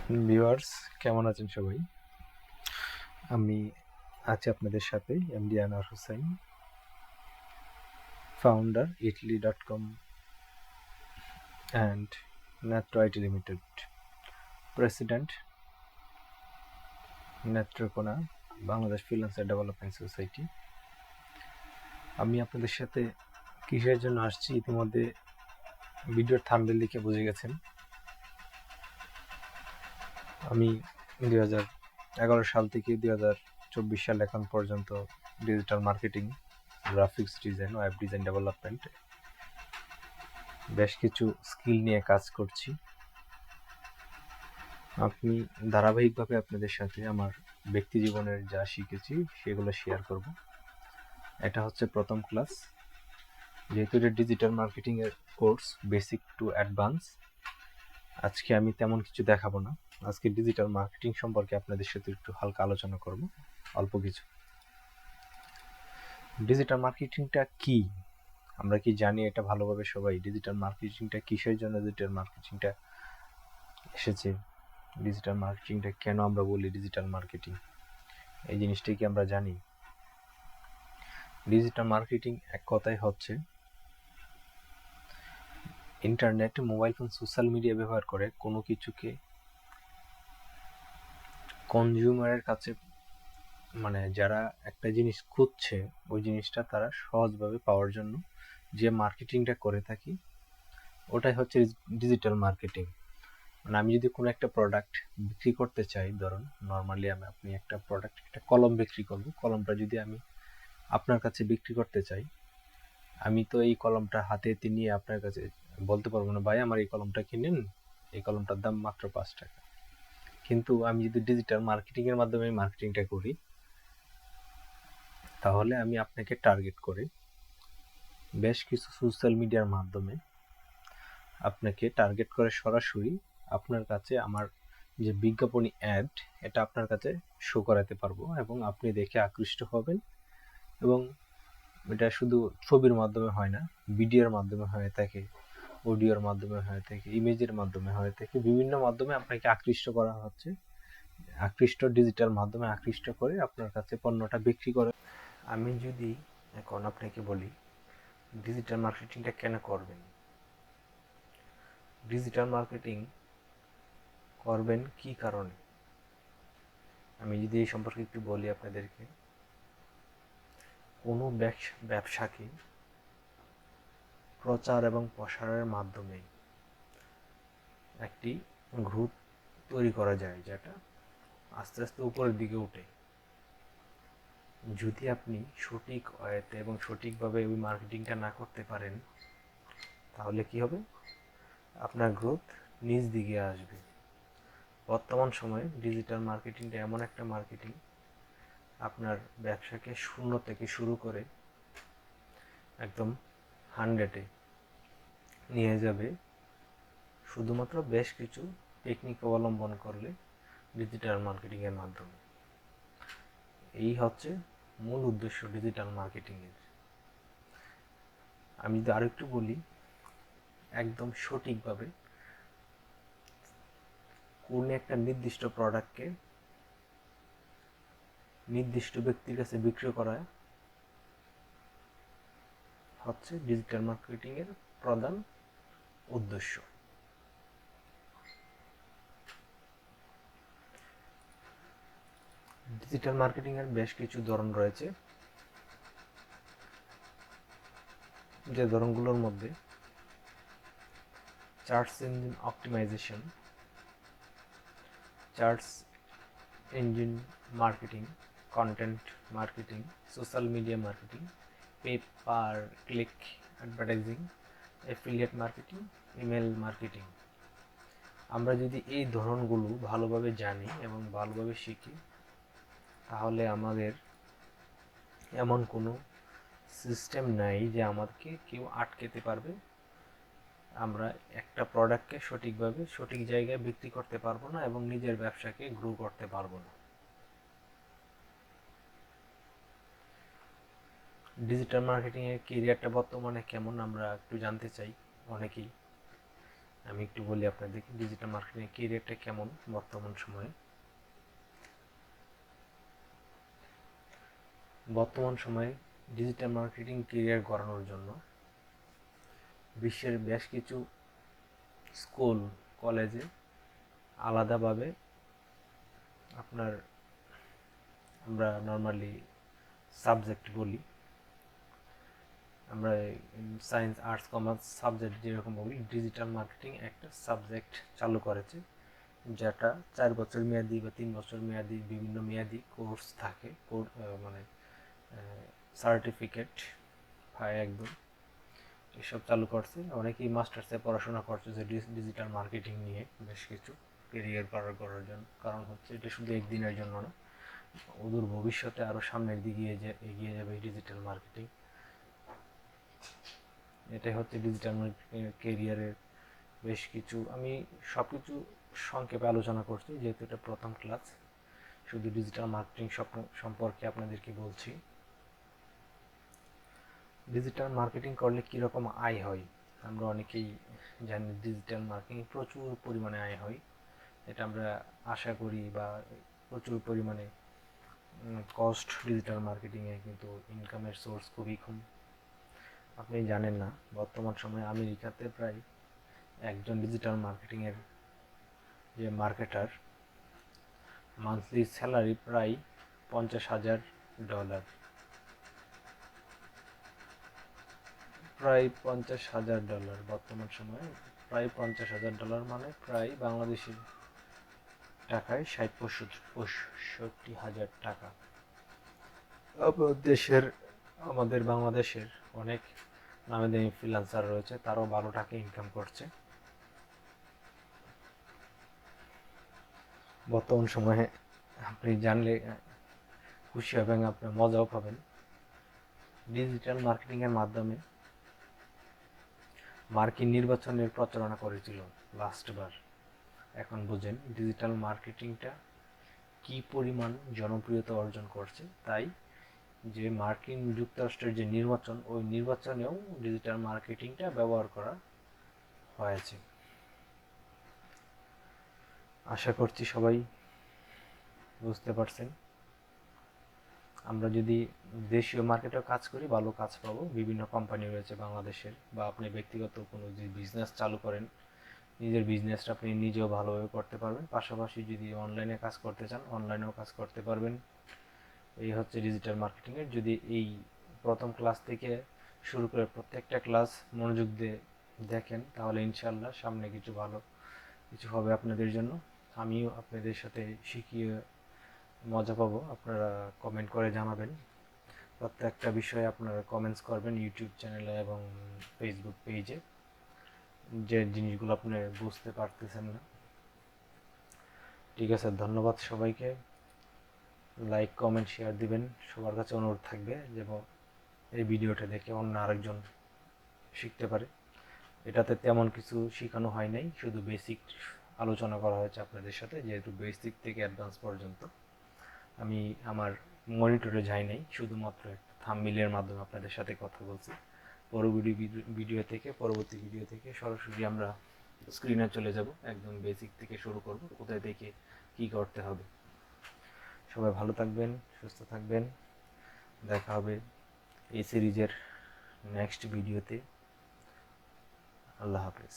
Viewers, কেমন আছেন সবাই? আমি আছি আপনাদের সাথে এমডি আনোয়ার হোসেন, ফাউন্ডার ইটলি.com and Netra IT limited, president Netrokona Bangladesh freelancer development society. আমি আপনাদের সাথে কিসের জন্য আসছি ইতিমধ্যে ভিডিওর থাম্বনেল দেখে বুঝে গেছেন। আমি 2011 সাল থেকে 2024 সাল এখন পর্যন্ত digital marketing, graphics design, web design development বেশ কিছু স্কিল নিয়ে কাজ করছি। আমি ধারাবাহিকভাবে আপনাদের সাথে আমার ব্যক্তি জীবনের যা শিখেছি সেগুলো শেয়ার করব। এটা হচ্ছে প্রথম ক্লাস, যেহেতু এটা ডিজিটাল মার্কেটিংয়ের কোর্স বেসিক টু অ্যাডভান্স। আজকে আমি তেমন কিছু দেখাবো না, আজকে ডিজিটাল মার্কেটিং সম্পর্কে আপনাদের সাথে একটু হালকা আলোচনা করব, অল্প কিছু। ডিজিটাল মার্কেটিংটা কি, আমরা কি জানি এটা ভালোভাবে সবাই? ডিজিটাল মার্কেটিংটা কিসের জন্য ডিজিটাল মার্কেটিংটা এসেছে, ডিজিটাল মার্কেটিংটা কেন আমরা বলি ডিজিটাল মার্কেটিং, এই জিনিসটা কি আমরা জানি? ডিজিটাল মার্কেটিং এক কথায় হচ্ছে internet, mobile phone, social media ব্যবহার করে কোনো কিছুকে কনজিউমারের কাছে, মানে যারা একটা জিনিস খুঁজছে ওই জিনিসটা তারা সহজভাবে পাওয়ার জন্য যে মার্কেটিংটা করে থাকি ওটাই হচ্ছে ডিজিটাল মার্কেটিং। মানে আমি যদি কোনো একটা প্রোডাক্ট বিক্রি করতে চাই, ধরুন নর্মালি আপনি একটা প্রোডাক্ট, একটা কলম বিক্রি করবো, কলমটা যদি আমি আপনার কাছে বিক্রি করতে চাই, আমি তো এই কলমটা হাতে নিয়ে আপনার কাছে বলতে পারবো না, ভাই আমার এই কলমটা কিনেন, এই কলমটার দাম মাত্র 5 টাকা। কিন্তু আমি যদি ডিজিটাল মার্কেটিংয়ের মাধ্যমে মার্কেটিংটা করি, তাহলে আমি আপনাকে টার্গেট করে বেশ কিছু সোশ্যাল মিডিয়ার মাধ্যমে আপনাকে টার্গেট করে সরাসরি আপনার কাছে আমার যে বিজ্ঞাপনী অ্যাড, এটা আপনার কাছে শো করাতে পারবো এবং আপনি দেখে আকৃষ্ট হবেন। এবং এটা শুধু ছবির মাধ্যমে হয় না, ভিডিওর মাধ্যমে হয়ে থাকে, অডিওর মাধ্যমে হয়ে থাকে, ইমেজের মাধ্যমে হয়ে থাকে, বিভিন্ন মাধ্যমে আপনাকে আকৃষ্ট করা হচ্ছে। ডিজিটাল মাধ্যমে আকৃষ্ট করে আপনার কাছে পণ্যটা বিক্রি করে। আমি যদি এখন আপনাকে বলি ডিজিটাল মার্কেটিংটা কেন করবেন, ডিজিটাল মার্কেটিং করবেন কি কারণে, আমি যদি এই সম্পর্কে একটু বলি আপনাদেরকে। কোনো ব্যবসাকে প্রচার এবং প্রসারের মাধ্যমে একটি গ্রুপ তৈরি করা যায়, যেটা আস্তে আস্তে উপরের দিকে ওঠে। যদি আপনি সঠিক ওয়েতে এবং সঠিকভাবে ওই মার্কেটিংটা না করতে পারেন, তাহলে কি হবে? আপনার গ্রোথ নিচ দিকে আসবে। বর্তমান সময়ে ডিজিটাল মার্কেটিংটা এমন একটা মার্কেটিং, আপনার ব্যবসাকে 0 থেকে শুরু করে একদম 100-এ নিয়ে যাবে, শুধুমাত্র বেশ কিছু টেকনিক অবলম্বন করলে ডিজিটাল মার্কেটিংয়ের মাধ্যমে। এই হচ্ছে মূল উদ্দেশ্য ডিজিটাল মার্কেটিংয়ের। আমি যদি আরেকটু বলি, একদম সঠিকভাবে কোন একটা নির্দিষ্ট প্রোডাক্টকে নির্দিষ্ট ব্যক্তির কাছে বিক্রি করা হচ্ছে ডিজিটাল মার্কেটিংয়ের প্রধান উদ্দেশ্য। ডিজিটাল মার্কেটিংয়ের বেশ কিছু ধরন রয়েছে, যে ধরনগুলোর মধ্যে search engine optimisation, search engine marketing, content marketing, social media marketing, pay per click advertising, affiliate marketing, email marketing. আমরা যদি এই ধরনগুলো ভালোভাবে জানি এবং ভালোভাবে শিখি, তাহলে আমাদের এমন কোনো সিস্টেম নাই যে আমাদেরকে কেউ আটকাতে পারবে। আমরা একটা প্রোডাক্টকে সঠিকভাবে সঠিক জায়গায় বিক্রি করতে পারবো না এবং নিজের ব্যবসাকে গ্রো করতে পারবো না। ডিজিটাল মার্কেটিংয়ের কেরিয়ারটা বর্তমানে কেমন আমরা একটু জানতে চাই অনেকেই। আমি একটু বলি আপনাদেরকে ডিজিটাল মার্কেটিং ক্যারিয়ারটা কেমন বর্তমান সময়ে। বর্তমান সময়ে ডিজিটাল মার্কেটিং ক্যারিয়ার গড়ানোর জন্য বিশ্বের বেশ কিছু স্কুল কলেজে আলাদাভাবে আপনার আমরা নর্মালি সাবজেক্ট বলি, আমরা সায়েন্স আর্টস কমার্স সাবজেক্ট যেরকম বলি, ডিজিটাল মার্কেটিং একটা সাবজেক্ট চালু করেছে, যেটা 4 বছর মেয়াদি বা 3 বছর মেয়াদি বিভিন্ন মেয়াদি কোর্স থাকে, মানে সার্টিফিকেট পায় একদম, এসব চালু করছে। অনেকেই মাস্টার্সে পড়াশোনা করছে যে ডিজিটাল মার্কেটিং নিয়ে বেশ কিছু কেরিয়ার করার জন্য। কারণ হচ্ছে এটা শুধু একদিনের জন্য না, অদূর ভবিষ্যতে আরও সামনের দিকে এগিয়ে যাবে ডিজিটাল মার্কেটিং। এটাই হচ্ছে ডিজিটাল কেরিয়ারের বেশ কিছু, আমি সব কিছু সংক্ষেপে আলোচনা করছি যেহেতু এটা প্রথম ক্লাস। শুধু ডিজিটাল মার্কেটিং সম্পর্কে আপনাদেরকে বলছি। ডিজিটাল মার্কেটিং করলে কীরকম আয় হয় আমরা অনেকেই জানি। ডিজিটাল মার্কেটিং প্রচুর পরিমাণে আয় হয়, এটা আমরা আশা করি, বা প্রচুর পরিমাণে কস্ট ডিজিটাল মার্কেটিংয়ে, কিন্তু ইনকামের সোর্স খুবই কম। আপনি জানেন না, বর্তমান সময়ে আমেরিকাতে প্রায় একজন ডিজিটাল মার্কেটিংয়ের যে মার্কেটার মান্থলি স্যালারি প্রায় $50,000, প্রায় $50,000 বর্তমান সময়ে। প্রায় $50,000 মানে প্রায় বাংলাদেশি টাকায় 60-65 টাকা। আমাদের বাংলাদেশের অনেক নামে দামি ফ্রিল্যান্সার রয়েছে, তারাও ভালো টাকা ইনকাম করছে। বর্তমান সময়ে আপনি জানলে খুশি হবেন, আপনি মজাও পাবেন। ডিজিটাল মার্কেটিংয়ের মাধ্যমে মার্কিন নির্বাচনের প্রচারণা করেছিল লাস্টবার। এখন বুঝেন ডিজিটাল মার্কেটিংটা কি পরিমাণ জনপ্রিয়তা অর্জন করছে। তাই যে মার্কিন যুক্তরাষ্ট্রের যে নির্বাচন, ওই নির্বাচনেও ডিজিটাল মার্কেটিংটা ব্যবহার করা হয়েছে। আশা করছি সবাই বুঝতে পারছেন। আমরা যদি দেশীয় মার্কেটেও কাজ করি, ভালো কাজ পাবো। বিভিন্ন কোম্পানি রয়েছে বাংলাদেশের, বা আপনি ব্যক্তিগত কোনো যে বিজনেস চালু করেন, নিজের বিজনেসটা আপনি নিজেও ভালোভাবে করতে পারবেন। পাশাপাশি যদি অনলাইনে কাজ করতে চান, অনলাইনেও কাজ করতে পারবেন। এই হচ্ছে ডিজিটাল মার্কেটিংয়ের। যদি এই প্রথম ক্লাস থেকে শুরু করে প্রত্যেকটা ক্লাস মনোযোগ দিয়ে দেখেন, তাহলে ইনশাল্লাহ সামনে কিছু ভালো কিছু হবে আপনাদের জন্য। আমিও আপনাদের সাথে শিখিয়ে মজা পাবো। আপনারা কমেন্ট করে জানাবেন, প্রত্যেকটা বিষয়ে আপনারা কমেন্টস করবেন ইউটিউব চ্যানেলে এবং ফেসবুক পেজে, যে জিনিসগুলো আপনি বুঝতে পারতেছেন না। ঠিক আছে, ধন্যবাদ সবাইকে। লাইক কমেন্ট শেয়ার দিবেন। সবার কাছে অনুরোধ থাকবে যেন এই ভিডিওটা দেখে অন্য আরেকজন শিখতে পারে। এটাতে তেমন কিছু শেখানো হয় নাই, শুধু বেসিক আলোচনা করা হয়েছে আপনাদের সাথে, যেহেতু বেসিক থেকে অ্যাডভান্স পর্যন্ত। আমি আমার মনিটরে যাই নাই, শুধুমাত্র একটা থাম্বনেইলের মাধ্যমে আপনাদের সাথে কথা বলছি। পরবর্তী ভিডিও থেকে সরাসরি আমরা স্ক্রিনে চলে যাব, একদম বেসিক থেকে শুরু করব, কোথায় থেকে কি করতে হবে। সবাই ভালো থাকবেন, সুস্থ থাকবেন। দেখা হবে এই সিরিজের নেক্সট ভিডিওতে। আল্লাহ হাফেজ।